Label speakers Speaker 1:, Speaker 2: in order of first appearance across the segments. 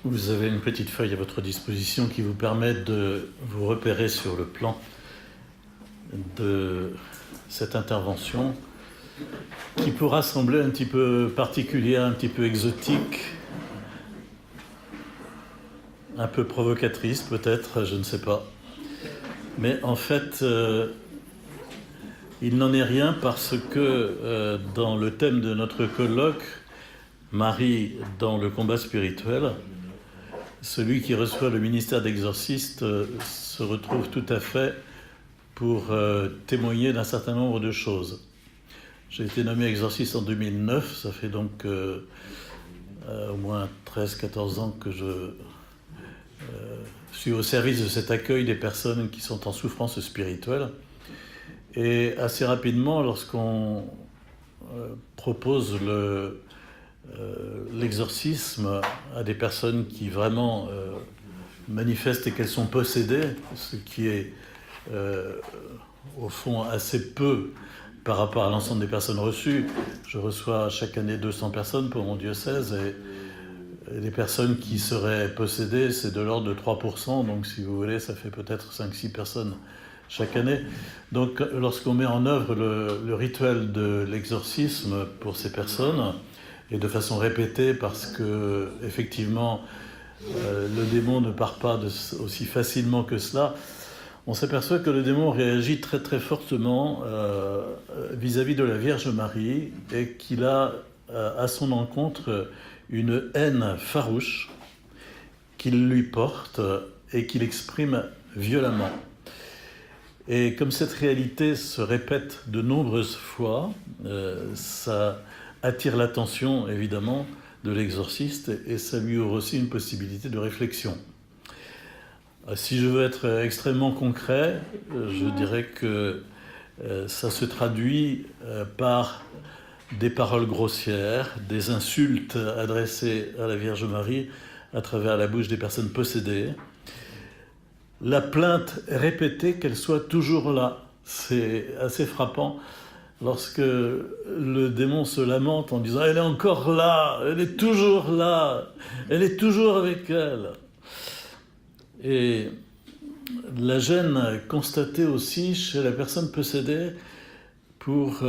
Speaker 1: Vous avez une petite feuille à votre disposition qui vous permet de vous repérer sur le plan de cette intervention qui pourra sembler un petit peu particulière, un petit peu exotique, un peu provocatrice peut-être, je ne sais pas. Mais en fait, il n'en est rien parce que dans le thème de notre colloque, Marie dans le combat spirituel, celui qui reçoit le ministère d'exorciste se retrouve tout à fait pour témoigner d'un certain nombre de choses. J'ai été nommé exorciste en 2009, ça fait donc au moins 13-14 ans que je suis au service de cet accueil des personnes qui sont en souffrance spirituelle. Et assez rapidement, lorsqu'on propose l'exorcisme à des personnes qui vraiment manifestent qu'elles sont possédées, ce qui est au fond assez peu par rapport à l'ensemble des personnes reçues. Je reçois chaque année 200 personnes pour mon diocèse et les personnes qui seraient possédées, c'est de l'ordre de 3%, donc si vous voulez, ça fait peut-être 5-6 personnes chaque année. Donc lorsqu'on met en œuvre le rituel de l'exorcisme pour ces personnes, et de façon répétée parce que effectivement le démon ne part pas aussi facilement que cela, on s'aperçoit que le démon réagit très très fortement vis-à-vis de la Vierge Marie et qu'il a à son encontre une haine farouche qu'il lui porte et qu'il exprime violemment. Et comme cette réalité se répète de nombreuses fois, ça attire l'attention évidemment de l'exorciste et ça lui ouvre aussi une possibilité de réflexion. Si je veux être extrêmement concret, je dirais que ça se traduit par des paroles grossières, des insultes adressées à la Vierge Marie à travers la bouche des personnes possédées, la plainte répétée qu'elle soit toujours là. C'est assez frappant lorsque le démon se lamente en disant « Elle est encore là, elle est toujours là, elle est toujours avec elle ». Et la gêne constatée aussi chez la personne possédée pour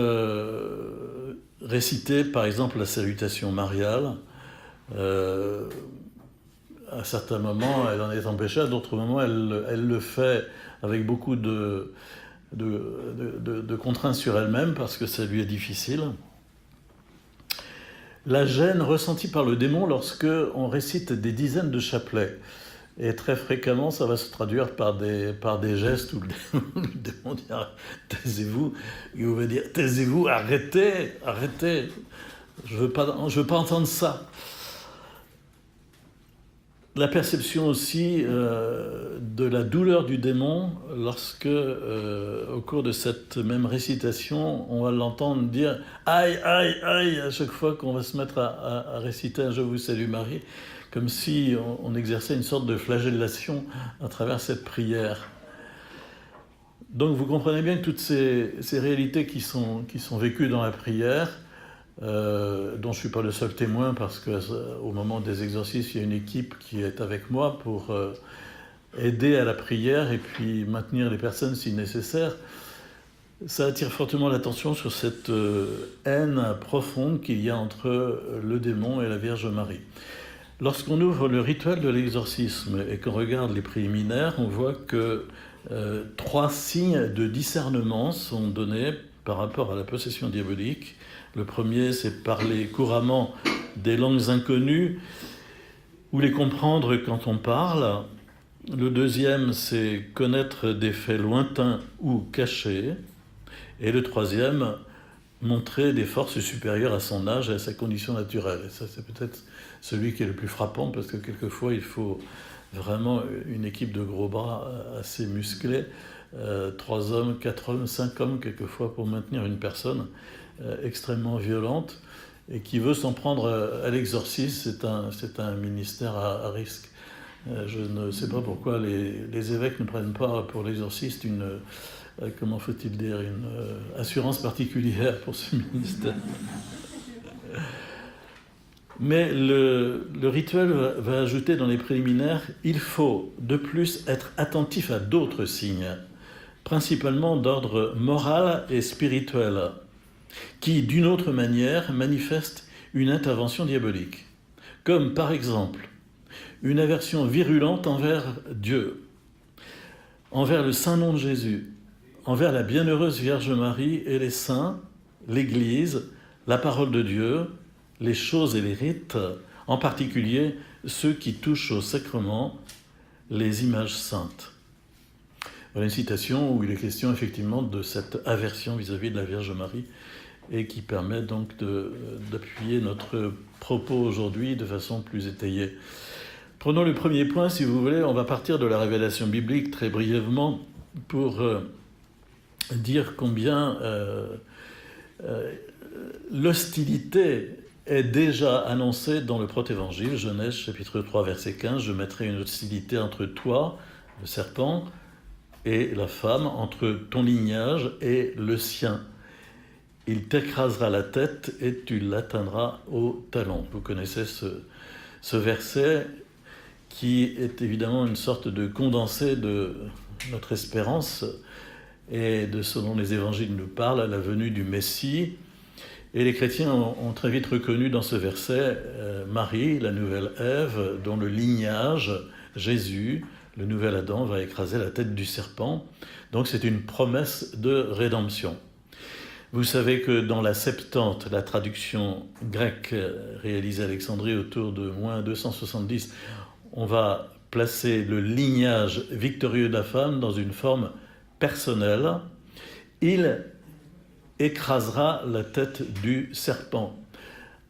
Speaker 1: réciter par exemple la salutation mariale. À certains moments, elle en est empêchée, à d'autres moments, elle le fait avec beaucoup de contraintes sur elle-même parce que ça lui est difficile. La gêne ressentie par le démon lorsque on récite des dizaines de chapelets. Et très fréquemment, ça va se traduire par des gestes où le démon dit « taisez-vous », et on va dire « taisez-vous, arrêtez, arrêtez, je veux pas entendre ça ». La perception aussi de la douleur du démon lorsque, au cours de cette même récitation, on va l'entendre dire « aïe, aïe, aïe » à chaque fois qu'on va se mettre à réciter un « Je vous salue Marie », comme si on exerçait une sorte de flagellation à travers cette prière. Donc vous comprenez bien que toutes ces réalités qui sont vécues dans la prière, dont je ne suis pas le seul témoin parce qu'au moment des exorcismes, il y a une équipe qui est avec moi pour aider à la prière et puis maintenir les personnes si nécessaire. Ça attire fortement l'attention sur cette haine profonde qu'il y a entre le démon et la Vierge Marie. Lorsqu'on ouvre le rituel de l'exorcisme et qu'on regarde les préliminaires, on voit que 3 signes de discernement sont donnés par rapport à la possession diabolique. Le premier, c'est parler couramment des langues inconnues ou les comprendre quand on parle. Le deuxième, c'est connaître des faits lointains ou cachés. Et le troisième, montrer des forces supérieures à son âge et à sa condition naturelle. Et ça, c'est peut-être celui qui est le plus frappant, parce que quelquefois, il faut vraiment une équipe de gros bras assez musclés, 3 hommes, 4 hommes, 5 hommes, quelquefois, pour maintenir une personne extrêmement violente et qui veut s'en prendre à l'exorcisme. C'est un ministère à risque. Je ne sais pas pourquoi les évêques ne prennent pas pour l'exorciste une assurance particulière pour ce ministère. Mais le rituel va ajouter dans les préliminaires, il faut de plus être attentif à d'autres signes, principalement d'ordre moral et spirituel, qui, d'une autre manière, manifestent une intervention diabolique, comme par exemple une aversion virulente envers Dieu, envers le saint nom de Jésus, envers la bienheureuse Vierge Marie et les saints, l'Église, la parole de Dieu, les choses et les rites, en particulier ceux qui touchent au sacrement, les images saintes. Voilà une citation où il est question effectivement de cette aversion vis-à-vis de la Vierge Marie et qui permet donc d'appuyer notre propos aujourd'hui de façon plus étayée. Prenons le premier point, si vous voulez. On va partir de la révélation biblique très brièvement pour dire combien l'hostilité est déjà annoncée dans le protévangile, Genèse chapitre 3 verset 15. Je mettrai une hostilité entre toi, le serpent, et la femme, entre ton lignage et le sien. Il t'écrasera la tête et tu l'atteindras au talon. Vous connaissez ce verset qui est évidemment une sorte de condensé de notre espérance et de ce dont les évangiles nous parlent, à la venue du Messie. Et les chrétiens ont très vite reconnu dans ce verset Marie, la nouvelle Ève, dont le lignage, Jésus, le nouvel Adam, va écraser la tête du serpent. Donc c'est une promesse de rédemption. Vous savez que dans la Septante, la traduction grecque réalisée à Alexandrie autour de moins 270, on va placer le lignage victorieux de la femme dans une forme personnelle. Il écrasera la tête du serpent.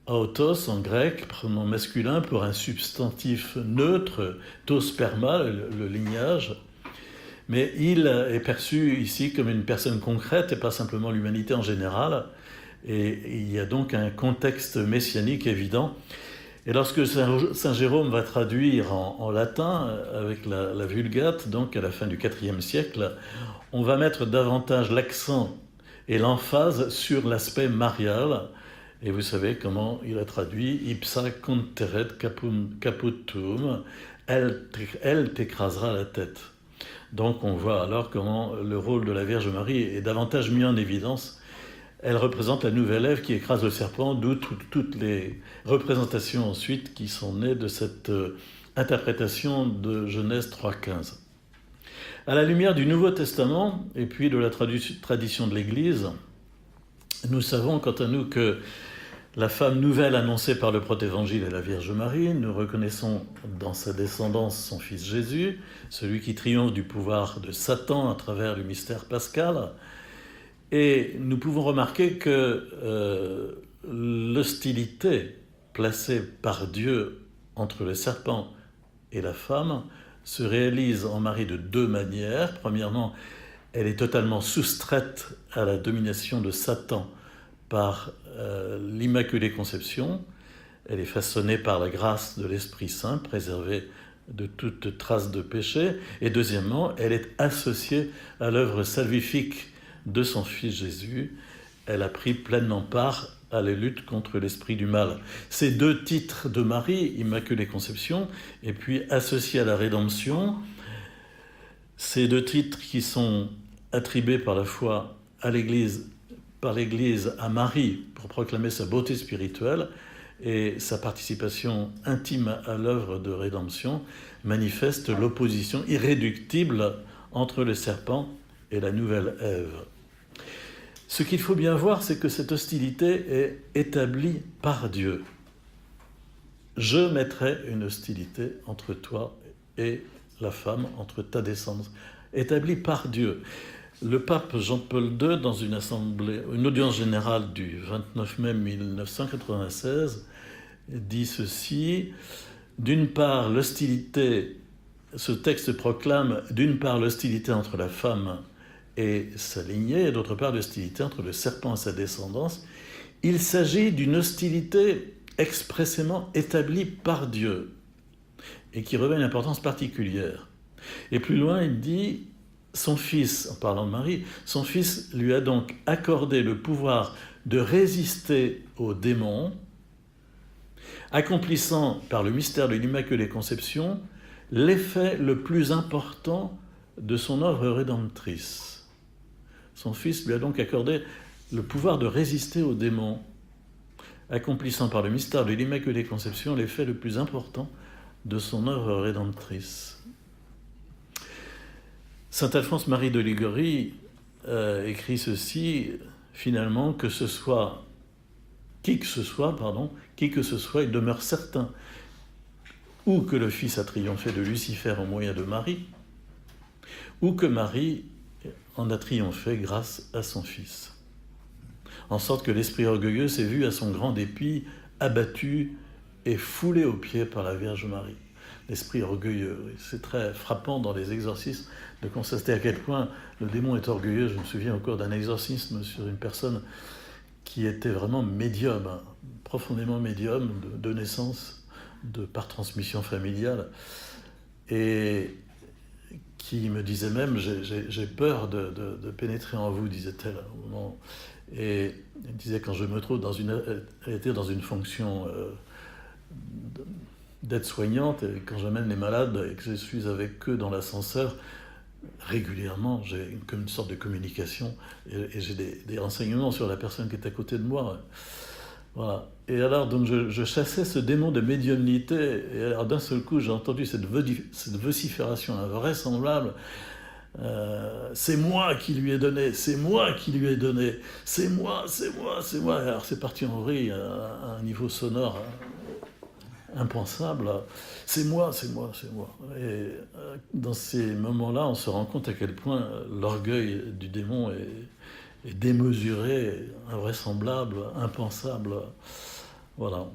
Speaker 1: Aotos en grec, pronom masculin pour un substantif neutre, tosperma, le lignage. Mais il est perçu ici comme une personne concrète et pas simplement l'humanité en général. Et il y a donc un contexte messianique évident. Et lorsque Saint Jérôme va traduire en latin, avec la Vulgate, donc à la fin du IVe siècle, on va mettre davantage l'accent et l'emphase sur l'aspect marial. Et vous savez comment il a traduit « Ipsa conteret caputum » « Elle t'écrasera la tête ». Donc on voit alors comment le rôle de la Vierge Marie est davantage mis en évidence. Elle représente la nouvelle Ève qui écrase le serpent, d'où toutes les représentations ensuite qui sont nées de cette interprétation de Genèse 3,15. À la lumière du Nouveau Testament et puis de la tradition de l'Église, nous savons quant à nous que la femme nouvelle annoncée par le protévangile est la Vierge Marie. Nous reconnaissons dans sa descendance son fils Jésus, celui qui triomphe du pouvoir de Satan à travers le mystère pascal. Et nous pouvons remarquer que l'hostilité placée par Dieu entre le serpent et la femme se réalise en Marie de deux manières. Premièrement, elle est totalement soustraite à la domination de Satan par l'Immaculée Conception. Elle est façonnée par la grâce de l'Esprit Saint, préservée de toute trace de péché. Et deuxièmement, elle est associée à l'œuvre salvifique de son Fils Jésus. Elle a pris pleinement part à la lutte contre l'esprit du mal. Ces deux titres de Marie, Immaculée Conception, et puis associée à la rédemption, ces deux titres qui sont attribués par la foi à l'Église, par l'Église à Marie pour proclamer sa beauté spirituelle et sa participation intime à l'œuvre de rédemption, manifestent l'opposition irréductible entre le serpent et la nouvelle Ève. Ce qu'il faut bien voir, c'est que cette hostilité est établie par Dieu. Je mettrai une hostilité entre toi et la femme, entre ta descendance, établie par Dieu. Le pape Jean-Paul II, dans une audience générale du 29 mai 1996, dit ceci: d'une part, l'hostilité, ce texte proclame d'une part l'hostilité entre la femme et sa lignée, et d'autre part l'hostilité entre le serpent et sa descendance. Il s'agit d'une hostilité expressément établie par Dieu et qui revêt une importance particulière. Et plus loin, il dit: son fils, en parlant de Marie, son fils lui a donc accordé le pouvoir de résister aux démons accomplissant par le mystère de l'Immaculée Conception l'effet le plus important de son œuvre rédemptrice. Son Fils lui a donc accordé le pouvoir de résister aux démons, accomplissant par le mystère de l'Immaculée Conception l'effet le plus important de son œuvre rédemptrice. Saint Alphonse-Marie de Liguori écrit ceci, finalement, qui que ce soit, il demeure certain ou que le Fils a triomphé de Lucifer au moyen de Marie, ou que Marie en a triomphé grâce à son Fils. En sorte que l'esprit orgueilleux s'est vu à son grand dépit abattu et foulé aux pieds par la Vierge Marie. L'esprit orgueilleux, c'est très frappant dans les exorcismes de constater à quel point le démon est orgueilleux. Je me souviens encore d'un exorcisme sur une personne qui était vraiment médium, profondément médium de naissance, par transmission familiale, et qui me disait même, j'ai peur de pénétrer en vous, disait-elle à un moment. Et elle disait, quand je me trouve elle était dans une fonction d'aide-soignante, et quand j'amène les malades et que je suis avec eux dans l'ascenseur, régulièrement, j'ai comme une sorte de communication, et j'ai des renseignements sur la personne qui est à côté de moi. Voilà. Et alors, donc, je chassais ce démon de médiumnité, et alors d'un seul coup, j'ai entendu cette vocifération invraisemblable. C'est moi qui lui ai donné, c'est moi qui lui ai donné, c'est moi. Alors c'est parti en vrille à un niveau sonore impensable. C'est moi. Et dans ces moments-là, on se rend compte à quel point l'orgueil du démon est démesuré, invraisemblable, impensable. Voilà.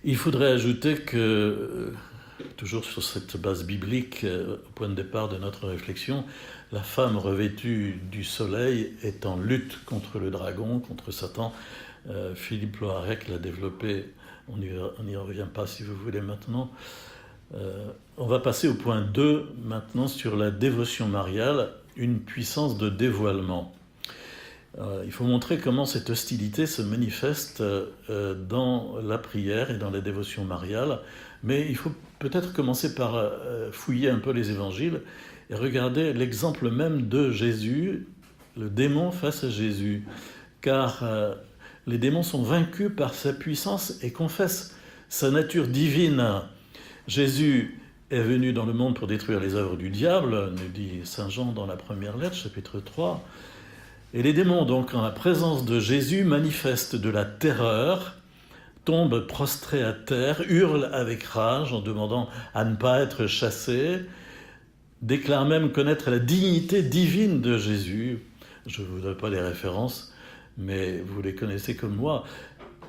Speaker 1: Il faudrait ajouter que, toujours sur cette base biblique, au point de départ de notre réflexion, la femme revêtue du soleil est en lutte contre le dragon, contre Satan. Philippe Loarec l'a développé, on n'y revient pas si vous voulez maintenant. On va passer au point 2 maintenant sur la dévotion mariale, une puissance de dévoilement. Il faut montrer comment cette hostilité se manifeste dans la prière et dans la dévotion mariale, mais il faut peut-être commencer par fouiller un peu les évangiles et regarder l'exemple même de Jésus, le démon face à Jésus, car les démons sont vaincus par sa puissance et confessent sa nature divine. Jésus est venu dans le monde pour détruire les œuvres du diable, nous dit saint Jean dans la première lettre, chapitre 3. Et les démons, donc, en la présence de Jésus, manifestent de la terreur, tombent prostrés à terre, hurlent avec rage en demandant à ne pas être chassés, déclarent même connaître la dignité divine de Jésus. Je ne vous donne pas les références, mais vous les connaissez comme moi.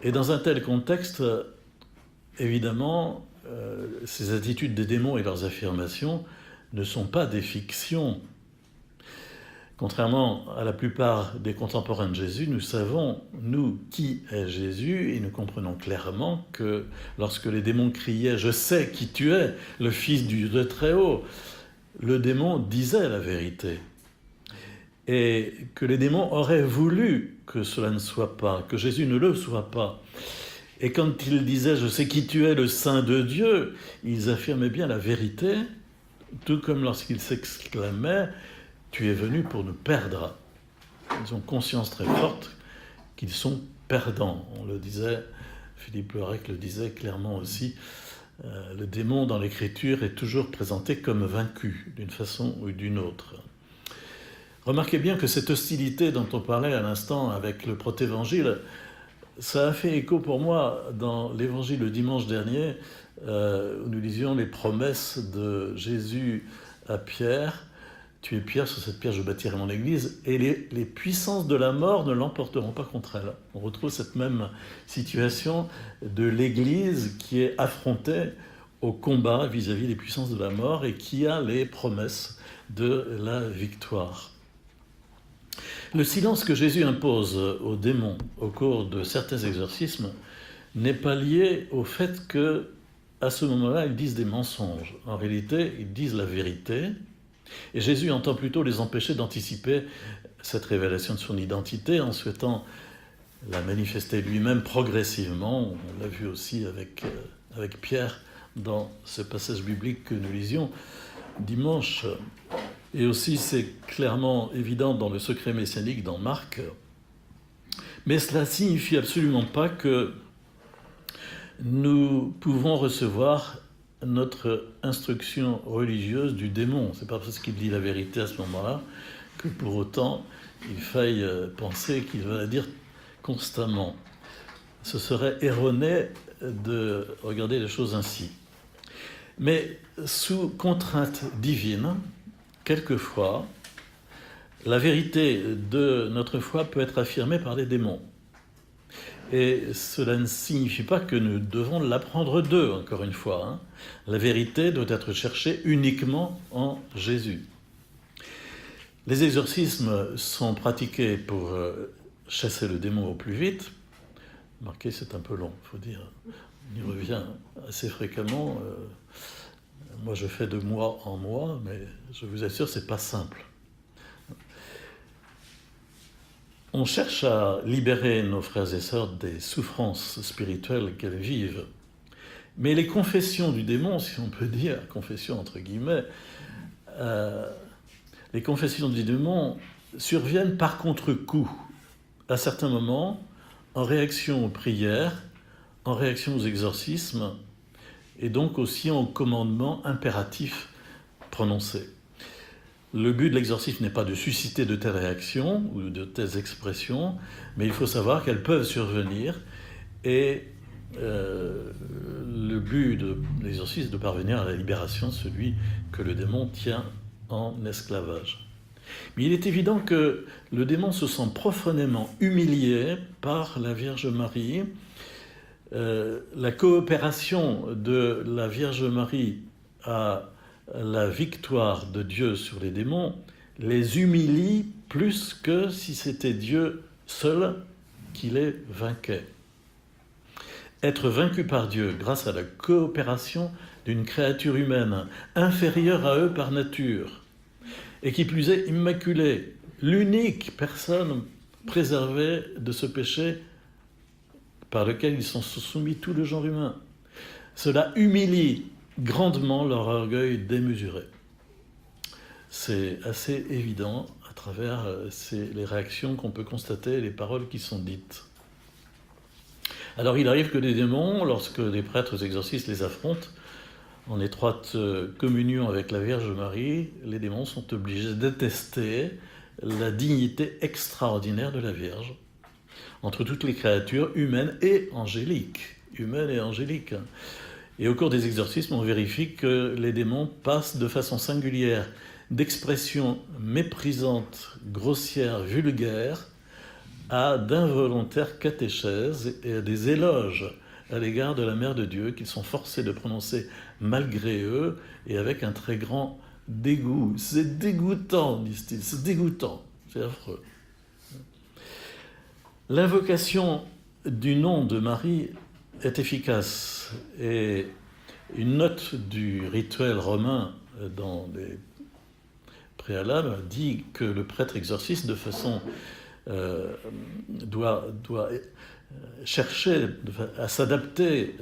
Speaker 1: Et dans un tel contexte, évidemment, ces attitudes des démons et leurs affirmations ne sont pas des fictions. Contrairement à la plupart des contemporains de Jésus, nous savons, nous, qui est Jésus, et nous comprenons clairement que lorsque les démons criaient « Je sais qui tu es, le Fils du Dieu Très-Haut », le démon disait la vérité. Et que les démons auraient voulu que cela ne soit pas, que Jésus ne le soit pas. Et quand ils disaient « Je sais qui tu es, le Saint de Dieu », ils affirmaient bien la vérité, tout comme lorsqu'ils s'exclamaient « Tu es venu pour nous perdre ». Ils ont conscience très forte qu'ils sont perdants. On le disait, Philippe Loarec le disait clairement aussi, le démon dans l'Écriture est toujours présenté comme vaincu, d'une façon ou d'une autre. Remarquez bien que cette hostilité dont on parlait à l'instant avec le protévangile, ça a fait écho pour moi dans l'évangile le dimanche dernier, où nous lisions les promesses de Jésus à Pierre. Tu es Pierre, sur cette pierre je bâtirai mon église, et les puissances de la mort ne l'emporteront pas contre elle. On retrouve cette même situation de l'église qui est affrontée au combat vis-à-vis des puissances de la mort et qui a les promesses de la victoire. Le silence que Jésus impose aux démons au cours de certains exorcismes n'est pas lié au fait que, à ce moment-là, ils disent des mensonges. En réalité, ils disent la vérité. Et Jésus entend plutôt les empêcher d'anticiper cette révélation de son identité en souhaitant l'a manifesté lui-même progressivement. On l'a vu aussi avec Pierre dans ce passage biblique que nous lisions dimanche. Et aussi, c'est clairement évident dans le secret messianique dans Marc. Mais cela ne signifie absolument pas que nous pouvons recevoir notre instruction religieuse du démon. Ce n'est pas parce qu'il dit la vérité à ce moment-là que pour autant il faille penser qu'il va la dire constamment. Ce serait erroné de regarder les choses ainsi. Mais sous contrainte divine, quelquefois, la vérité de notre foi peut être affirmée par les démons. Et cela ne signifie pas que nous devons l'apprendre d'eux, encore une fois. Hein. La vérité doit être cherchée uniquement en Jésus. Les exorcismes sont pratiqués pour chasser le démon au plus vite. Remarquez, c'est un peu long, il faut dire. On y revient assez fréquemment. Moi, je fais de mois en mois, mais je vous assure, c'est pas simple. On cherche à libérer nos frères et sœurs des souffrances spirituelles qu'elles vivent. Mais les confessions du démon, si on peut dire, confessions entre guillemets, les confessions du démon surviennent par contre-coup, à certains moments, en réaction aux prières, en réaction aux exorcismes, et donc aussi en commandements impératifs prononcés. Le but de l'exorcisme n'est pas de susciter de telles réactions ou de telles expressions, mais il faut savoir qu'elles peuvent survenir, et le but de l'exorcisme est de parvenir à la libération de celui que le démon tient en esclavage. Mais il est évident que le démon se sent profondément humilié par la Vierge Marie. La coopération de la Vierge Marie à la victoire de Dieu sur les démons les humilie plus que si c'était Dieu seul qui les vainquait. Être vaincu par Dieu grâce à la coopération d'une créature humaine inférieure à eux par nature, et qui plus est immaculée, l'unique personne préservée de ce péché par lequel ils sont soumis tout le genre humain. Cela humilie grandement leur orgueil démesuré. C'est assez évident à travers les réactions qu'on peut constater, les paroles qui sont dites. Alors il arrive que les démons, lorsque les prêtres exorcistes les affrontent, en étroite communion avec la Vierge Marie, les démons sont obligés d'attester la dignité extraordinaire de la Vierge entre toutes les créatures humaines et angéliques. Et au cours des exorcismes, on vérifie que les démons passent de façon singulière d'expressions méprisantes, grossières, vulgaires, à d'involontaires catéchèses et à des éloges à l'égard de la Mère de Dieu qu'ils sont forcés de prononcer malgré eux et avec un très grand dégoût. C'est dégoûtant, disent-ils, c'est dégoûtant, c'est affreux. L'invocation du nom de Marie est efficace et une note du rituel romain dans les préalables dit que le prêtre exorciste de façon doit chercher à s'adapter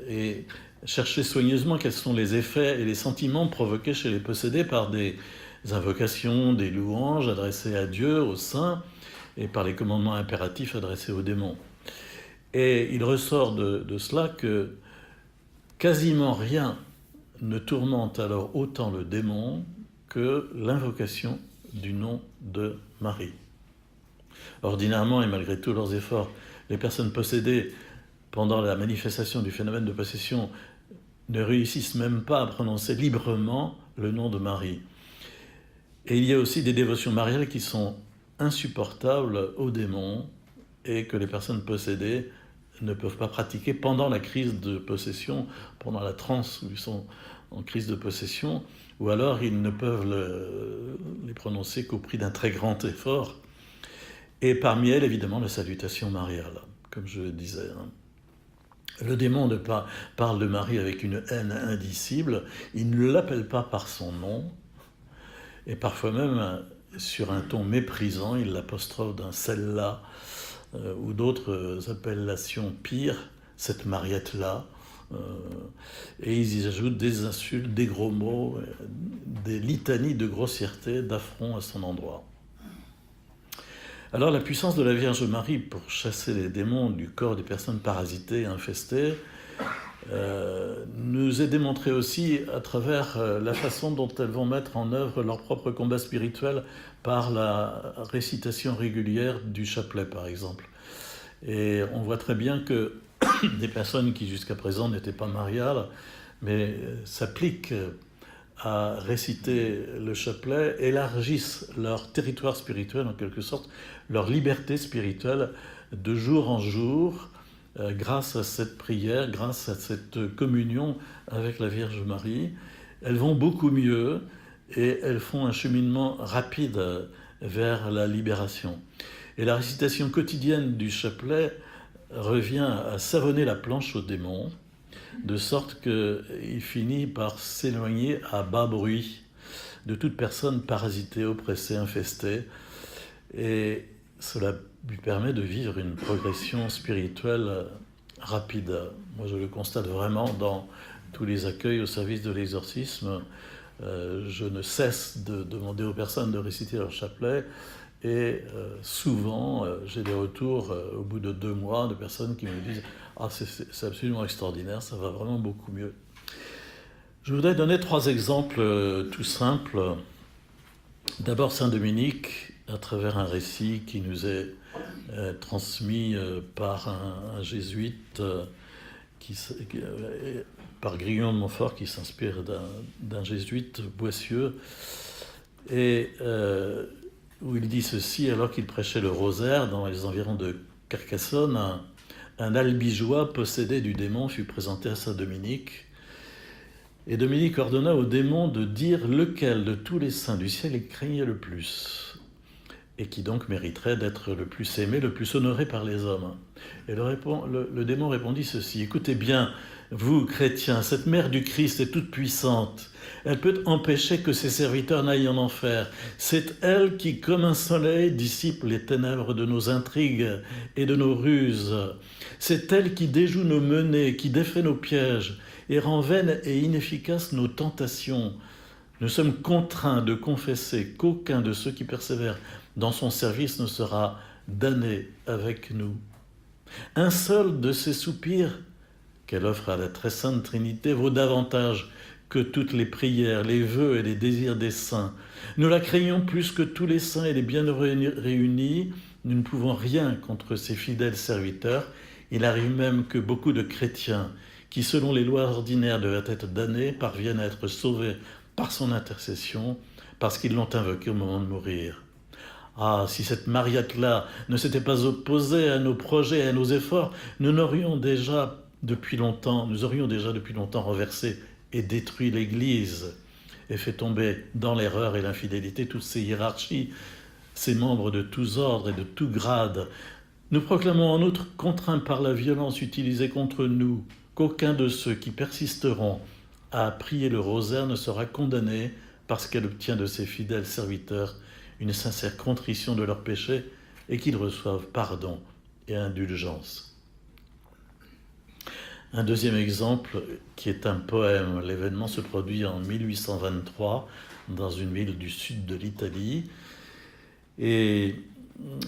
Speaker 1: et chercher soigneusement quels sont les effets et les sentiments provoqués chez les possédés par des invocations, des louanges adressées à Dieu, aux saints, et par les commandements impératifs adressés aux démons. Et il ressort de cela que quasiment rien ne tourmente alors autant le démon que l'invocation du nom de Marie. Ordinairement, et malgré tous leurs efforts, les personnes possédées pendant la manifestation du phénomène de possession ne réussissent même pas à prononcer librement le nom de Marie. Et il y a aussi des dévotions mariales qui sont insupportables aux démons et que les personnes possédées ne peuvent pas pratiquer pendant la crise de possession, pendant la transe où ils sont en crise de possession, ou alors ils ne peuvent les prononcer qu'au prix d'un très grand effort. Et parmi elles, évidemment, la salutation mariale, comme je le disais. Le démon parle de Marie avec une haine indicible, il ne l'appelle pas par son nom, et parfois même, sur un ton méprisant, il l'apostrophe d'un celle-là, ou d'autres appellations pires, cette Mariette-là. Et ils y ajoutent des insultes, des gros mots, des litanies de grossièreté, d'affront à son endroit. Alors la puissance de la Vierge Marie pour chasser les démons du corps des personnes parasitées et infestées nous est démontrée aussi à travers la façon dont elles vont mettre en œuvre leur propre combat spirituel par la récitation régulière du chapelet, par exemple. Et on voit très bien que des personnes qui jusqu'à présent n'étaient pas mariales, mais s'appliquent à réciter le chapelet, élargissent leur territoire spirituel, en quelque sorte, leur liberté spirituelle de jour en jour, grâce à cette prière, grâce à cette communion avec la Vierge Marie. Elles vont beaucoup mieux et elles font un cheminement rapide vers la libération. Et la récitation quotidienne du chapelet revient à savonner la planche au démon, de sorte qu'il finit par s'éloigner à bas bruit de toute personne parasitée, oppressée, infestée. Et cela lui permet de vivre une progression spirituelle rapide. Moi, je le constate vraiment dans tous les accueils au service de l'exorcisme. Je ne cesse de demander aux personnes de réciter leur chapelet. Et souvent, j'ai des retours au bout de 2 mois de personnes qui me disent « Ah, c'est absolument extraordinaire, ça va vraiment beaucoup mieux ». Je voudrais donner 3 exemples tout simples. D'abord, Saint Dominique, à travers un récit qui nous est transmis par un jésuite, par Grignon de Montfort, qui s'inspire d'un jésuite boissieux, et où il dit ceci: alors qu'il prêchait le rosaire dans les environs de Carcassonne, un albigeois possédé du démon fut présenté à Saint Dominique. Et Dominique ordonna au démon de dire lequel de tous les saints du ciel il craignait le plus, et qui donc mériterait d'être le plus aimé, le plus honoré par les hommes. Et le démon répondit ceci: écoutez bien, vous, chrétiens, cette mère du Christ est toute puissante. Elle peut empêcher que ses serviteurs n'aillent en enfer. C'est elle qui, comme un soleil, dissipe les ténèbres de nos intrigues et de nos ruses. C'est elle qui déjoue nos menées, qui défait nos pièges et rend vaines et inefficaces nos tentations. Nous sommes contraints de confesser qu'aucun de ceux qui persévèrent dans son service ne sera damné avec nous. Un seul de ces soupirs qu'elle offre à la très sainte Trinité vaut davantage que toutes les prières, les vœux et les désirs des saints. Nous la craignons plus que tous les saints et les bienheureux réunis. Nous ne pouvons rien contre ses fidèles serviteurs. Il arrive même que beaucoup de chrétiens, qui selon les lois ordinaires devaient être damnés, parviennent à être sauvés par son intercession, parce qu'ils l'ont invoqué au moment de mourir. Ah, si cette Mariette-là ne s'était pas opposée à nos projets et à nos efforts, nous aurions déjà depuis longtemps renversé et détruit l'Église et fait tomber dans l'erreur et l'infidélité toutes ces hiérarchies, ces membres de tous ordres et de tous grades. Nous proclamons en outre, contraints par la violence utilisée contre nous, qu'aucun de ceux qui persisteront à prier le rosaire ne sera condamné parce qu'elle obtient de ses fidèles serviteurs une sincère contrition de leurs péchés et qu'ils reçoivent pardon et indulgence. Un deuxième exemple qui est un poème. L'événement se produit en 1823 dans une ville du sud de l'Italie. Et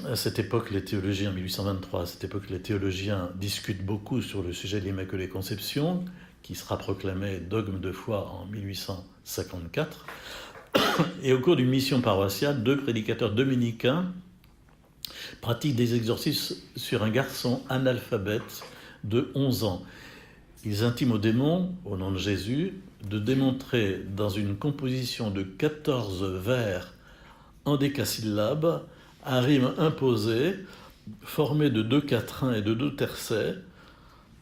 Speaker 1: à cette époque, les théologiens, 1823, à cette époque, les théologiens discutent beaucoup sur le sujet de l'Immaculée Conception, qui sera proclamé dogme de foi en 1854. Et au cours d'une mission paroissiale, 2 prédicateurs dominicains pratiquent des exorcismes sur un garçon analphabète de 11 ans. Ils intiment au démon, au nom de Jésus, de démontrer dans une composition de 14 vers en décasyllabes un rime imposé, formé de 2 quatrains et de 2 tercets,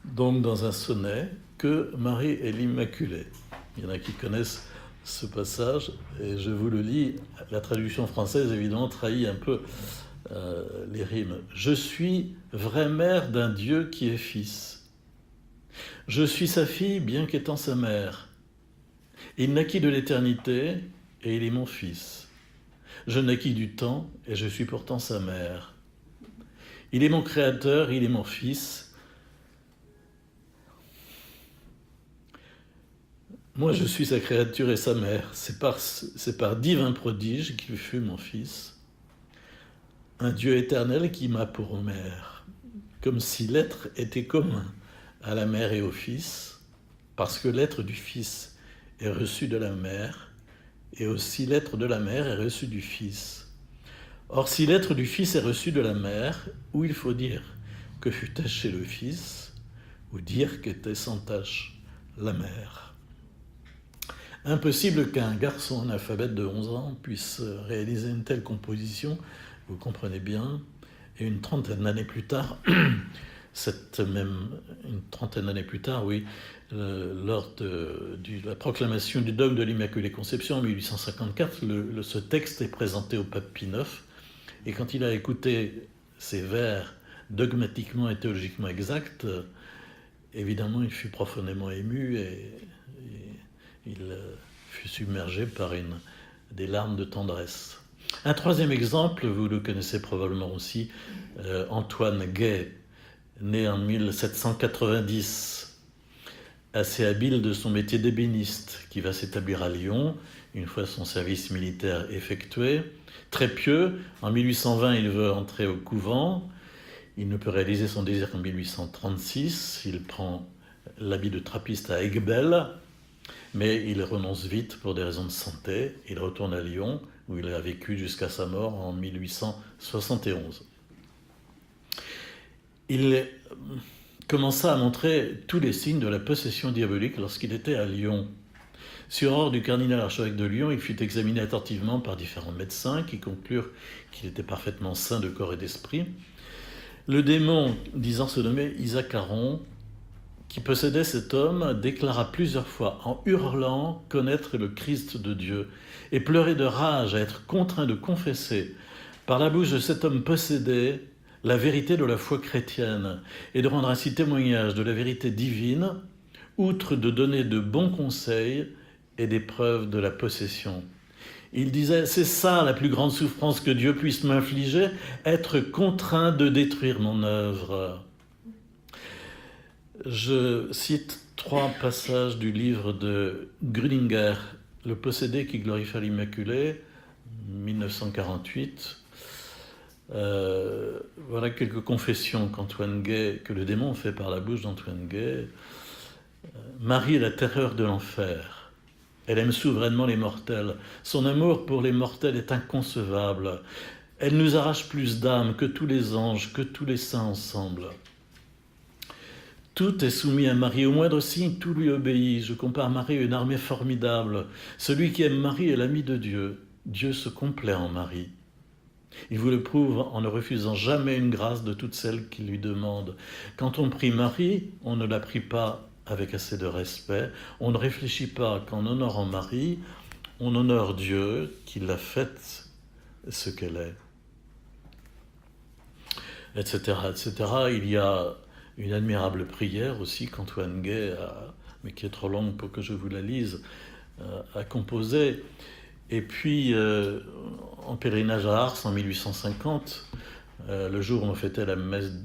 Speaker 1: donc dans un sonnet, que Marie est l'Immaculée. Il y en a qui connaissent ce passage, et je vous le lis. La traduction française, évidemment, trahit un peu les rimes. « Je suis vraie mère d'un Dieu qui est fils. Je suis sa fille, bien qu'étant sa mère. Il naquit de l'éternité, et il est mon fils. Je naquis du temps, et je suis pourtant sa mère. Il est mon créateur, il est mon fils. Moi, je suis sa créature et sa mère. C'est par divin prodige qu'il fut mon fils. Un Dieu éternel qui m'a pour mère. Comme si l'être était commun à la mère et au fils, parce que l'être du fils est reçu de la mère, et aussi l'être de la mère est reçu du fils. Or, si l'être du fils est reçu de la mère, où il faut dire que fut taché le fils, ou dire qu'était sans tache la mère. Impossible qu'un garçon analphabète de 11 ans puisse réaliser une telle composition, vous comprenez bien, et une trentaine d'années plus tard, lors de la proclamation du dogme de l'Immaculée Conception en 1854, ce texte est présenté au pape Pie IX, et quand il a écouté ces vers dogmatiquement et théologiquement exacts, évidemment il fut profondément ému et il fut submergé par des larmes de tendresse. Un troisième exemple, vous le connaissez probablement aussi, Antoine Gay, né en 1790, assez habile de son métier d'ébéniste, qui va s'établir à Lyon, une fois son service militaire effectué. Très pieux, en 1820, il veut entrer au couvent. Il ne peut réaliser son désir qu'en 1836. Il prend l'habit de trappiste à Aiguebelle, mais il renonce vite pour des raisons de santé. Il retourne à Lyon, où il a vécu jusqu'à sa mort en 1871. Il commença à montrer tous les signes de la possession diabolique lorsqu'il était à Lyon. Sur ordre du cardinal archevêque de Lyon, il fut examiné attentivement par différents médecins qui conclurent qu'il était parfaitement sain de corps et d'esprit. Le démon, disant se nommer Isacaron, qui possédait cet homme, déclara plusieurs fois, en hurlant, connaître le Christ de Dieu, et pleurait de rage à être contraint de confesser, par la bouche de cet homme possédé, la vérité de la foi chrétienne, et de rendre ainsi témoignage de la vérité divine, outre de donner de bons conseils et des preuves de la possession. Il disait, c'est ça la plus grande souffrance que Dieu puisse m'infliger, être contraint de détruire mon œuvre. Je cite 3 passages du livre de Grüninger, Le possédé qui glorifie l'Immaculée, 1948. Voilà quelques confessions que le démon fait par la bouche d'Antoine Gay. Marie est la terreur de l'enfer. Elle aime souverainement les mortels. Son amour pour les mortels est inconcevable. Elle nous arrache plus d'âme que tous les anges, que tous les saints ensemble. Tout est soumis à Marie. Au moindre signe, tout lui obéit. Je compare Marie à une armée formidable. Celui qui aime Marie est l'ami de Dieu. Dieu se complaît en Marie. Il vous le prouve en ne refusant jamais une grâce de toutes celles qu'il lui demande. Quand on prie Marie, on ne la prie pas avec assez de respect. On ne réfléchit pas qu'en honorant Marie, on honore Dieu qui l'a faite ce qu'elle est. Etc., etc. Il y a une admirable prière aussi qu'Antoine Gay, mais qui est trop longue pour que je vous la lise, a composée. Et puis, en pèlerinage à Ars en 1850, le jour où on fêtait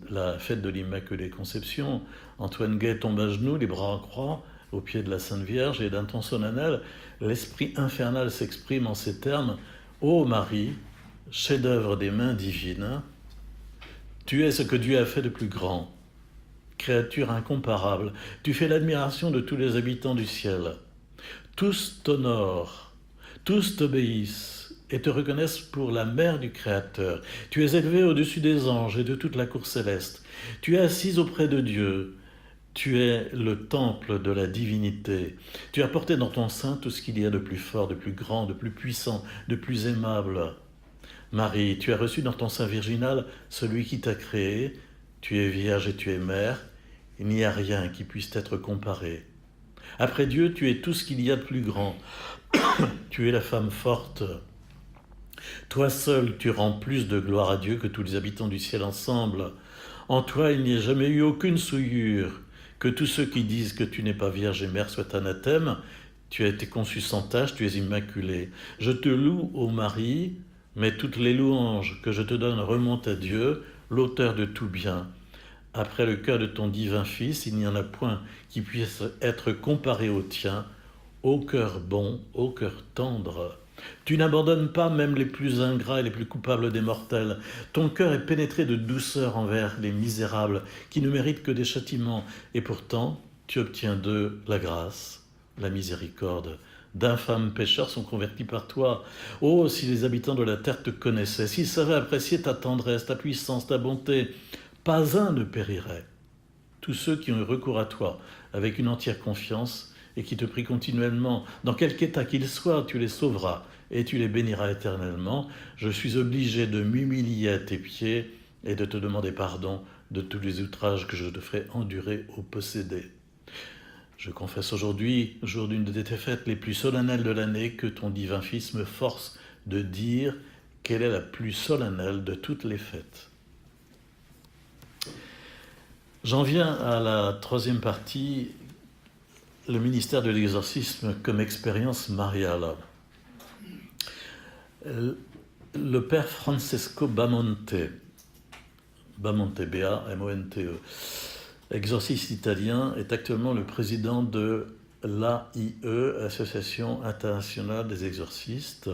Speaker 1: la fête de l'Immaculée Conception, Antoine Gay tombe à genoux, les bras en croix, au pied de la Sainte Vierge, et d'un ton solennel, l'esprit infernal s'exprime en ces termes : « Ô Marie, chef-d'œuvre des mains divines, tu es ce que Dieu a fait de plus grand, créature incomparable, tu fais l'admiration de tous les habitants du ciel. Tous t'honorent, tous t'obéissent et te reconnaissent pour la mère du Créateur. Tu es élevée au-dessus des anges et de toute la cour céleste. Tu es assise auprès de Dieu. Tu es le temple de la divinité. Tu as porté dans ton sein tout ce qu'il y a de plus fort, de plus grand, de plus puissant, de plus aimable. Marie, tu as reçu dans ton sein virginal celui qui t'a créé. Tu es vierge et tu es mère. Il n'y a rien qui puisse être comparé. Après Dieu, tu es tout ce qu'il y a de plus grand. Tu es la femme forte. Toi seul, tu rends plus de gloire à Dieu que tous les habitants du ciel ensemble. En toi, il n'y a jamais eu aucune souillure. Que tous ceux qui disent que tu n'es pas vierge et mère soient anathèmes. Tu as été conçue sans tache, tu es immaculée. Je te loue, ô Marie, mais toutes les louanges que je te donne remontent à Dieu, l'auteur de tout bien. Après le cœur de ton divin Fils, il n'y en a point qui puisse être comparé au tien, ô cœur bon, ô cœur tendre. Tu n'abandonnes pas même les plus ingrats et les plus coupables des mortels. Ton cœur est pénétré de douceur envers les misérables qui ne méritent que des châtiments. Et pourtant, tu obtiens d'eux la grâce, la miséricorde. D'infâmes pécheurs sont convertis par toi. Oh, si les habitants de la terre te connaissaient, s'ils savaient apprécier ta tendresse, ta puissance, ta bonté, pas un ne périrait. Tous ceux qui ont eu recours à toi avec une entière confiance et qui te prient continuellement, dans quelque état qu'ils soient, tu les sauveras et tu les béniras éternellement. Je suis obligé de m'humilier à tes pieds et de te demander pardon de tous les outrages que je te ferai endurer au possédé. Je confesse aujourd'hui, jour d'une de tes fêtes les plus solennelles de l'année, que ton divin Fils me force de dire quelle est la plus solennelle de toutes les fêtes. J'en viens à la troisième partie, le ministère de l'exorcisme comme expérience mariale. Le père Francesco Bamonte, B-A-M-O-N-T-E, exorciste italien, est actuellement le président de l'AIE, Association internationale des exorcistes,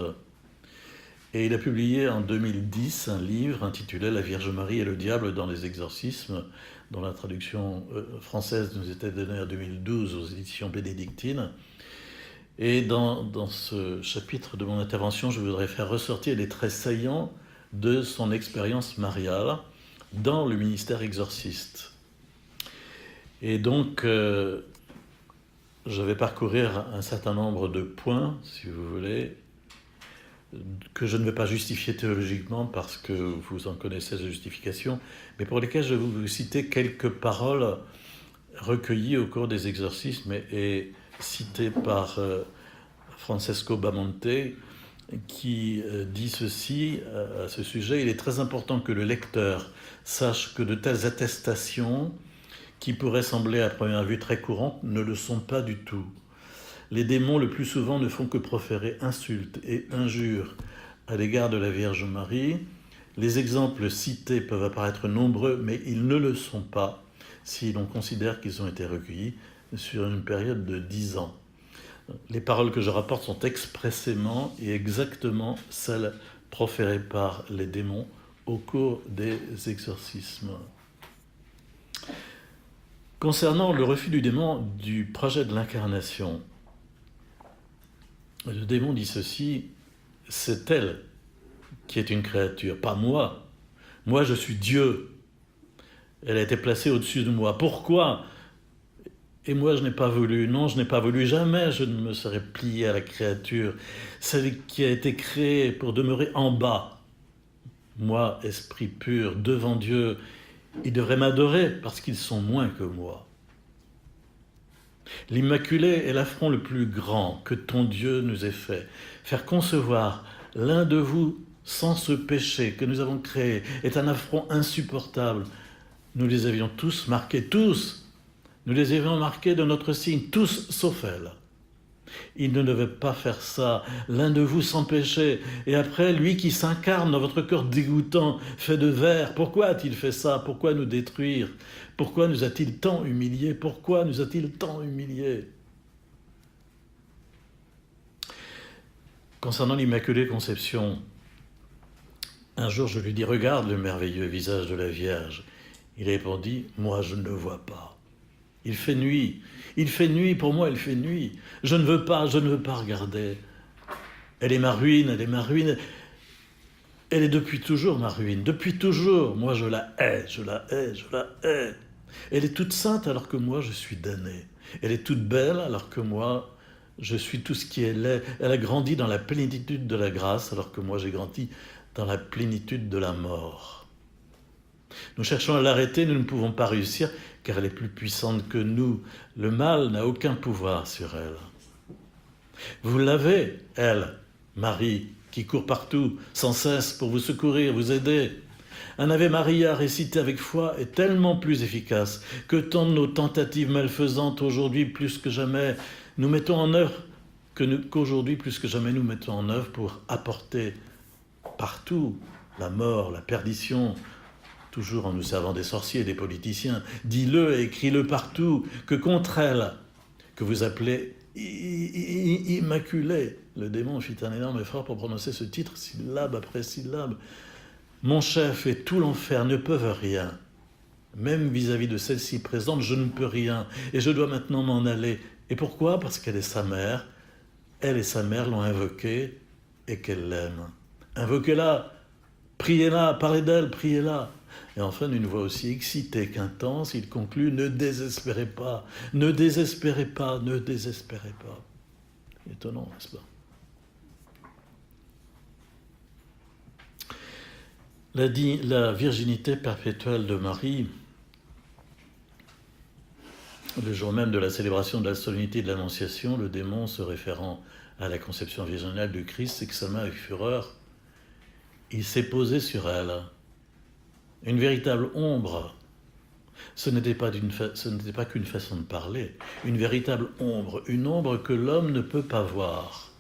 Speaker 1: et il a publié en 2010 un livre intitulé « La Vierge Marie et le diable dans les exorcismes », dont la traduction française nous était donnée en 2012 aux éditions bénédictines. Et dans ce chapitre de mon intervention, je voudrais faire ressortir les traits saillants de son expérience mariale dans le ministère exorciste. Et donc, je vais parcourir un certain nombre de points, si vous voulez, que je ne vais pas justifier théologiquement parce que vous en connaissez la justification, mais pour lesquels je vais vous citer quelques paroles recueillies au cours des exorcismes et citées par Francesco Bamonte, qui dit ceci à ce sujet: « Il est très important que le lecteur sache que de telles attestations, qui pourraient sembler à première vue très courantes, ne le sont pas du tout. Les démons, le plus souvent, ne font que proférer insultes et injures à l'égard de la Vierge Marie. Les exemples cités peuvent apparaître nombreux, mais ils ne le sont pas si l'on considère qu'ils ont été recueillis sur une période de 10 ans. Les paroles que je rapporte sont expressément et exactement celles proférées par les démons au cours des exorcismes. Concernant le refus du démon du projet de l'incarnation, le démon dit ceci: c'est elle qui est une créature, pas moi. Moi, je suis Dieu. Elle a été placée au-dessus de moi. Pourquoi ? Et moi, je n'ai pas voulu. Non, je n'ai pas voulu. Jamais je ne me serais plié à la créature, celle qui a été créée pour demeurer en bas. Moi, esprit pur, devant Dieu, ils devraient m'adorer parce qu'ils sont moins que moi. L'Immaculée est l'affront le plus grand que ton Dieu nous ait fait. Faire concevoir l'un de vous sans ce péché que nous avons créé est un affront insupportable. Nous les avions tous marqués, tous. Nous les avions marqués de notre signe, tous sauf elle. Il ne devait pas faire ça, l'un de vous sans péché. Et après, lui qui s'incarne dans votre corps dégoûtant, fait de verre. Pourquoi a-t-il fait ça ? Pourquoi nous détruire ? Pourquoi nous a-t-il tant humiliés ? Pourquoi nous a-t-il tant humiliés ? Concernant l'Immaculée Conception, un jour je lui dis « Regarde le merveilleux visage de la Vierge ». Il répondit « Moi je ne le vois pas. Il fait nuit, pour moi il fait nuit. Je ne veux pas regarder. Elle est ma ruine, Elle est depuis toujours ma ruine, depuis toujours. Moi je la hais. Elle est toute sainte alors que moi je suis damné. Elle est toute belle alors que moi je suis tout ce qui est laid. Elle a grandi dans la plénitude de la grâce alors que moi j'ai grandi dans la plénitude de la mort. Nous cherchons à l'arrêter, nous ne pouvons pas réussir car elle est plus puissante que nous. Le mal n'a aucun pouvoir sur elle. Vous l'avez, elle, Marie, qui court partout, sans cesse pour vous secourir, vous aider. Un Ave Maria récité avec foi est tellement plus efficace que tant de nos tentatives malfaisantes aujourd'hui plus que jamais nous mettons en œuvre, qu'aujourd'hui plus que jamais nous mettons en œuvre pour apporter partout la mort, la perdition, toujours en nous servant des sorciers, des politiciens. Dis-le et écris-le partout, que contre elle, que vous appelez Immaculée. Le démon fit un énorme effort pour prononcer ce titre, syllabe après syllabe. Mon chef et tout l'enfer ne peuvent rien. Même vis-à-vis de celle-ci présente, je ne peux rien. Et je dois maintenant m'en aller. Et pourquoi ? Parce qu'elle est sa mère. Elle et sa mère l'ont invoquée et qu'elle l'aime. Invoquez-la, priez-la, parlez d'elle, priez-la. Et enfin, d'une voix aussi excitée qu'intense, il conclut « Ne désespérez pas, ne désespérez pas, ne désespérez pas ». Étonnant, n'est-ce pas ? La virginité perpétuelle de Marie, le jour même de la célébration de la solennité de l'Annonciation, le démon, se référant à la conception virginale du Christ, s'exclama avec fureur. Il s'est posé sur elle. Une véritable ombre. Ce n'était pas qu'une façon de parler. Une véritable ombre. Une ombre que l'homme ne peut pas voir.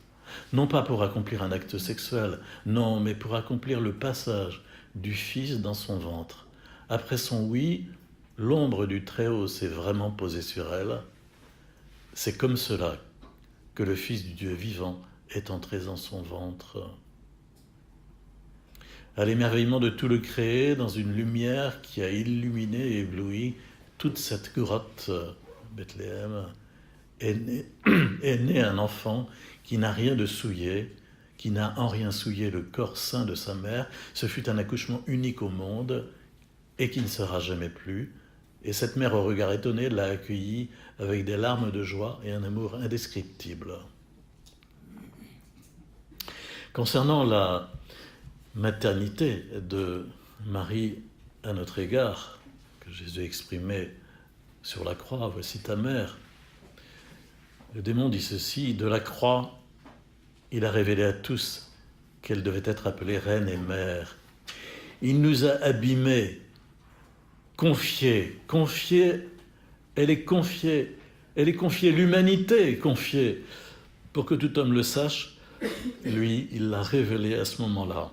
Speaker 1: Non pas pour accomplir un acte sexuel, non, mais pour accomplir le passage du Fils dans son ventre. Après son oui, l'ombre du Très-Haut s'est vraiment posée sur elle. C'est comme cela que le Fils du Dieu vivant est entré dans son ventre. À l'émerveillement de tout le créé, dans une lumière qui a illuminé et ébloui toute cette grotte, Bethléem, est né un enfant qui n'a rien de souillé, qui n'a en rien souillé le corps saint de sa mère. Ce fut un accouchement unique au monde et qui ne sera jamais plus. Et cette mère au regard étonné l'a accueilli avec des larmes de joie et un amour indescriptible. Concernant la maternité de Marie à notre égard, que Jésus exprimait sur la croix, « Voici ta mère », le démon dit ceci, de la croix, il a révélé à tous qu'elle devait être appelée reine et mère. Il nous a abîmés, confiés, elle est confiée, l'humanité est confiée. Pour que tout homme le sache, lui, il l'a révélé à ce moment-là.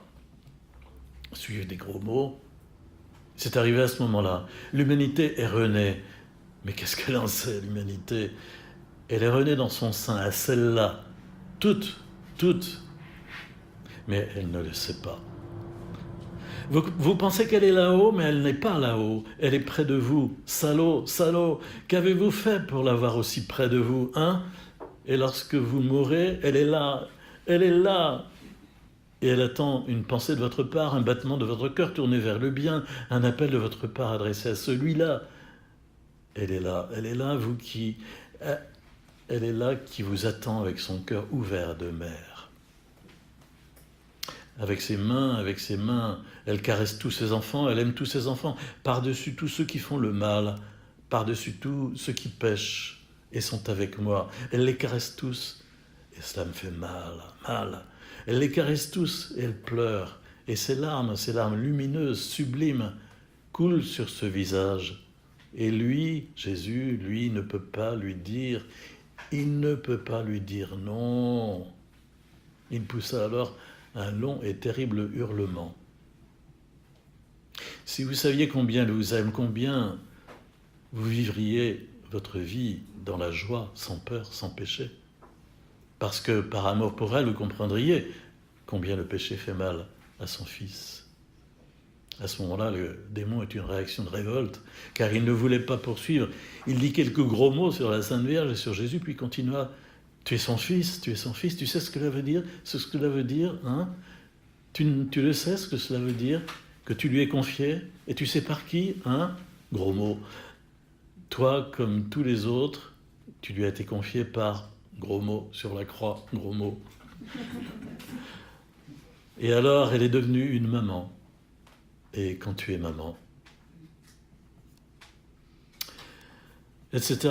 Speaker 1: Suivent des gros mots, c'est arrivé à ce moment-là. L'humanité est renée. Mais qu'est-ce qu'elle en sait, l'humanité ? Elle est renée dans son sein, à celle-là, toute. Mais elle ne le sait pas. Vous pensez qu'elle est là-haut, mais elle n'est pas là-haut. Elle est près de vous. Salaud, qu'avez-vous fait pour l'avoir aussi près de vous, hein ? Et lorsque vous mourrez, elle est là. Et elle attend une pensée de votre part, un battement de votre cœur tourné vers le bien, un appel de votre part adressé à celui-là. Elle est là, elle est là qui vous attend avec son cœur ouvert de mère. Avec ses mains, elle caresse tous ses enfants, elle aime tous ses enfants, par-dessus tous ceux qui font le mal, par-dessus tous ceux qui pêchent et sont avec moi. Elle les caresse tous, et cela me fait mal. Elle les caresse tous, et elle pleure, et ses larmes lumineuses, sublimes, coulent sur ce visage. Et lui, Jésus, lui, ne peut pas lui dire, il ne peut pas lui dire non. Il poussa alors un long et terrible hurlement. Si vous saviez combien elle vous aime, combien vous vivriez votre vie dans la joie, sans peur, sans péché. Parce que par amour pour elle, vous comprendriez combien le péché fait mal à son fils. À ce moment-là, le démon est une réaction de révolte, car il ne voulait pas poursuivre. Il dit quelques gros mots sur la Sainte Vierge et sur Jésus, puis continua. Tu es son fils, tu sais ce que cela veut dire, hein ? Tu le sais ce que cela veut dire, que tu lui es confié, et tu sais par qui, hein ? Gros mots. Toi, comme tous les autres, tu lui as été confié par, gros mots, sur la croix, gros mots. Et alors, elle est devenue une maman. Et quand tu es maman, etc.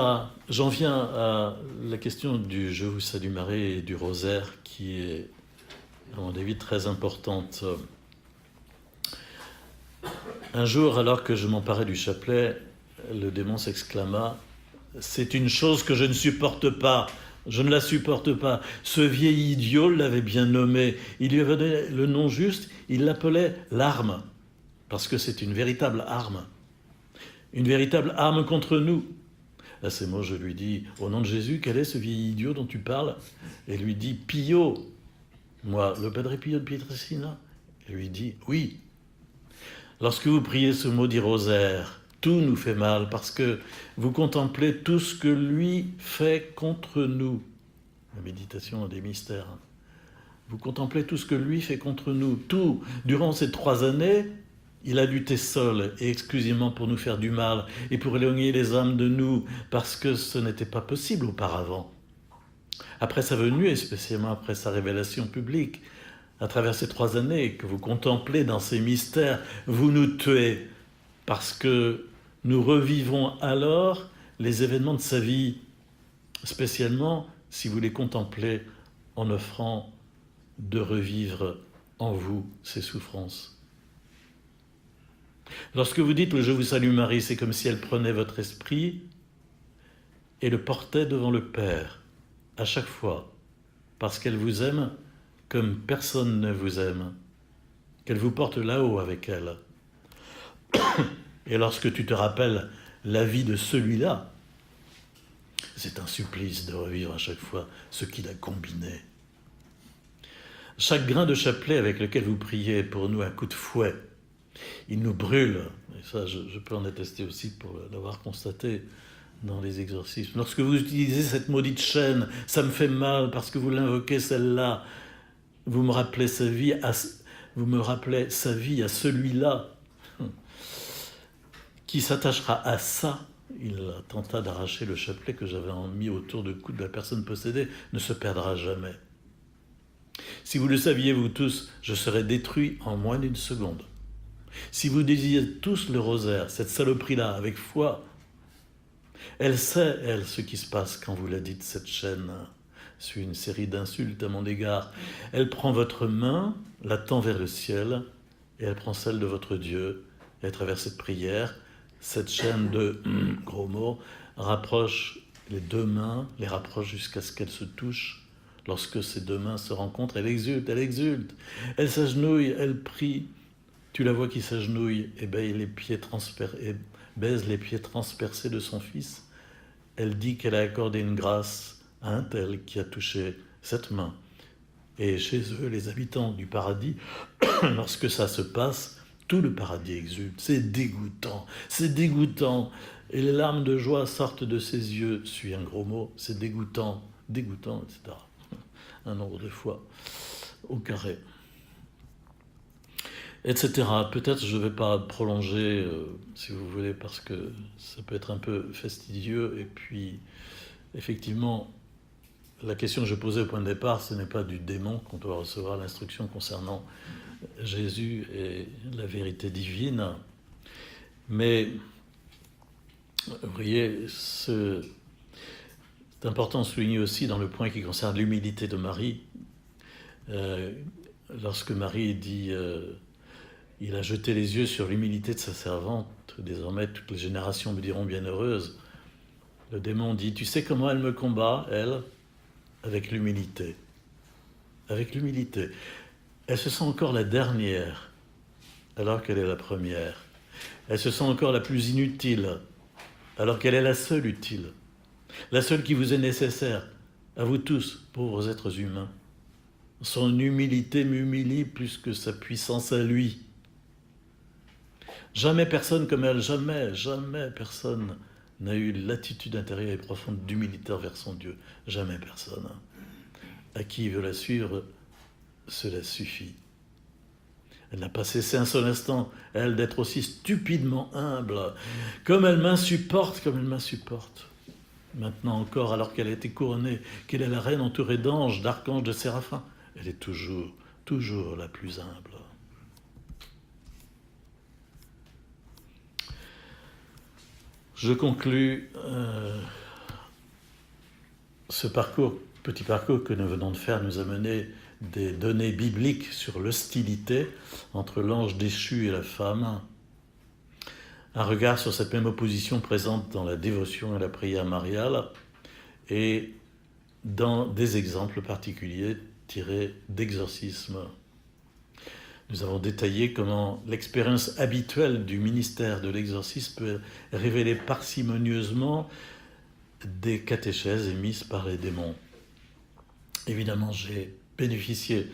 Speaker 1: J'en viens à la question du « Je vous salue Marie » et du rosaire qui est, à mon avis, très importante. Un jour, alors que je m'emparais du chapelet, le démon s'exclama « C'est une chose que je ne supporte pas, je ne la supporte pas. Ce vieil idiot l'avait bien nommé, il lui avait donné le nom juste, il l'appelait l'arme. parce que c'est une véritable arme contre nous. À ces mots, je lui dis, au nom de Jésus, quel est ce vieil idiot dont tu parles? Et lui dit, Pio. Moi, le Padre Pio de Pietrelcina. Et lui dit, oui. Lorsque vous priez ce maudit rosaire, tout nous fait mal parce que vous contemplez tout ce que lui fait contre nous. La méditation des mystères. Vous contemplez tout ce que lui fait contre nous. Tout. Durant ces 3 années, il a lutté seul et exclusivement pour nous faire du mal et pour éloigner les âmes de nous, parce que ce n'était pas possible auparavant. Après sa venue, et spécialement après sa révélation publique, à travers ces 3 années que vous contemplez dans ces mystères, vous nous tuez, parce que nous revivons alors les événements de sa vie, spécialement si vous les contemplez en offrant de revivre en vous ces souffrances. Lorsque vous dites « Je vous salue Marie », c'est comme si elle prenait votre esprit et le portait devant le Père, à chaque fois, parce qu'elle vous aime comme personne ne vous aime, qu'elle vous porte là-haut avec elle. Et lorsque tu te rappelles la vie de celui-là, c'est un supplice de revivre à chaque fois ce qu'il a combiné. Chaque grain de chapelet avec lequel vous priez est pour nous un coup de fouet. Il nous brûle, et ça je peux en attester aussi pour l'avoir constaté dans les exorcismes. Lorsque vous utilisez cette maudite chaîne, ça me fait mal parce que vous l'invoquez celle-là. Vous me rappelez sa vie à celui-là qui s'attachera à ça. Il tenta d'arracher le chapelet que j'avais mis autour du cou de la personne possédée, ne se perdra jamais. Si vous le saviez, vous tous, je serais détruit en moins d'une seconde. Si vous désirez tous le rosaire, cette saloperie-là, avec foi, elle sait, elle, ce qui se passe quand vous la dites, cette chaîne suit une série d'insultes à mon égard. Elle prend votre main, la tend vers le ciel, et elle prend celle de votre Dieu, et à travers cette prière, cette chaîne de gros mots rapproche les 2 mains, les rapproche jusqu'à ce qu'elles se touchent. Lorsque ces 2 mains se rencontrent, elle exulte, elle s'agenouille, elle prie. Tu la vois qui s'agenouille et baise les pieds transpercés de son fils. Elle dit qu'elle a accordé une grâce à un tel qui a touché cette main. Et chez eux, les habitants du paradis, lorsque ça se passe, tout le paradis exulte. C'est dégoûtant. Et les larmes de joie sortent de ses yeux. Suis un gros mot, c'est dégoûtant, etc. Un nombre de fois au carré. Etc. Peut-être je ne vais pas prolonger, si vous voulez, parce que ça peut être un peu fastidieux. Et puis, effectivement, la question que je posais au point de départ, ce n'est pas du démon qu'on doit recevoir l'instruction concernant Jésus et la vérité divine. Mais, vous voyez, c'est important de souligner aussi dans le point qui concerne l'humilité de Marie. Lorsque Marie dit... il a jeté les yeux sur l'humilité de sa servante. Désormais, toutes les générations me diront bienheureuse. Le démon dit, tu sais comment elle me combat, elle? Avec l'humilité. Avec l'humilité. Elle se sent encore la dernière, alors qu'elle est la première. Elle se sent encore la plus inutile, alors qu'elle est la seule utile. La seule qui vous est nécessaire, à vous tous, pauvres êtres humains. Son humilité m'humilie plus que sa puissance à lui. Jamais personne comme elle, jamais personne n'a eu l'attitude intérieure et profonde d'humilité envers son Dieu. Jamais personne. À qui veut la suivre, cela suffit. Elle n'a pas cessé un seul instant, elle, d'être aussi stupidement humble. Comme elle m'insupporte. Maintenant encore, alors qu'elle a été couronnée, qu'elle est la reine entourée d'anges, d'archanges, de séraphins, elle est toujours la plus humble. Je conclus ce petit parcours que nous venons de faire, nous a mené des données bibliques sur l'hostilité entre l'ange déchu et la femme, un regard sur cette même opposition présente dans la dévotion et la prière mariale, et dans des exemples particuliers tirés d'exorcismes. Nous avons détaillé comment l'expérience habituelle du ministère de l'exorcisme peut révéler parcimonieusement des catéchèses émises par les démons. Évidemment, j'ai bénéficié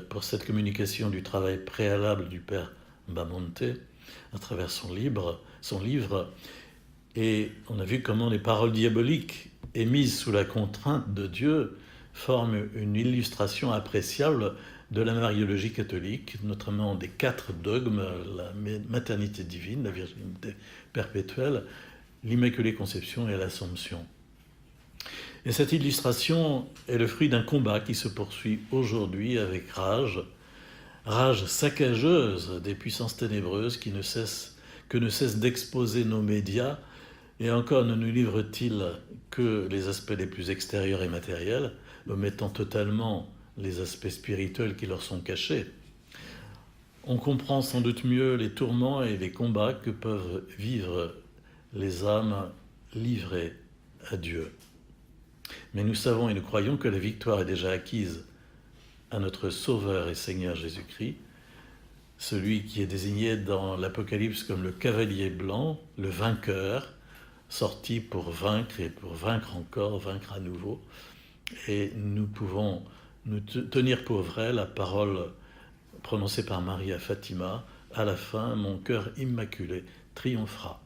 Speaker 1: pour cette communication du travail préalable du père Bamonte à travers son livre, et on a vu comment les paroles diaboliques émises sous la contrainte de Dieu forment une illustration appréciable de la mariologie catholique, notamment des 4 dogmes, la maternité divine, la virginité perpétuelle, l'Immaculée Conception et l'Assomption. Et cette illustration est le fruit d'un combat qui se poursuit aujourd'hui avec rage saccageuse des puissances ténébreuses que ne cessent d'exposer nos médias, et encore ne nous livrent-ils que les aspects les plus extérieurs et matériels, omettant totalement les aspects spirituels qui leur sont cachés. On comprend sans doute mieux les tourments et les combats que peuvent vivre les âmes livrées à Dieu. Mais nous savons et nous croyons que la victoire est déjà acquise à notre Sauveur et Seigneur Jésus-Christ, celui qui est désigné dans l'Apocalypse comme le cavalier blanc, le vainqueur, sorti pour vaincre et pour vaincre encore, vaincre à nouveau. Et nous pouvons nous tenir pour vrai la parole prononcée par Marie à Fatima, à la fin, mon cœur immaculé triomphera.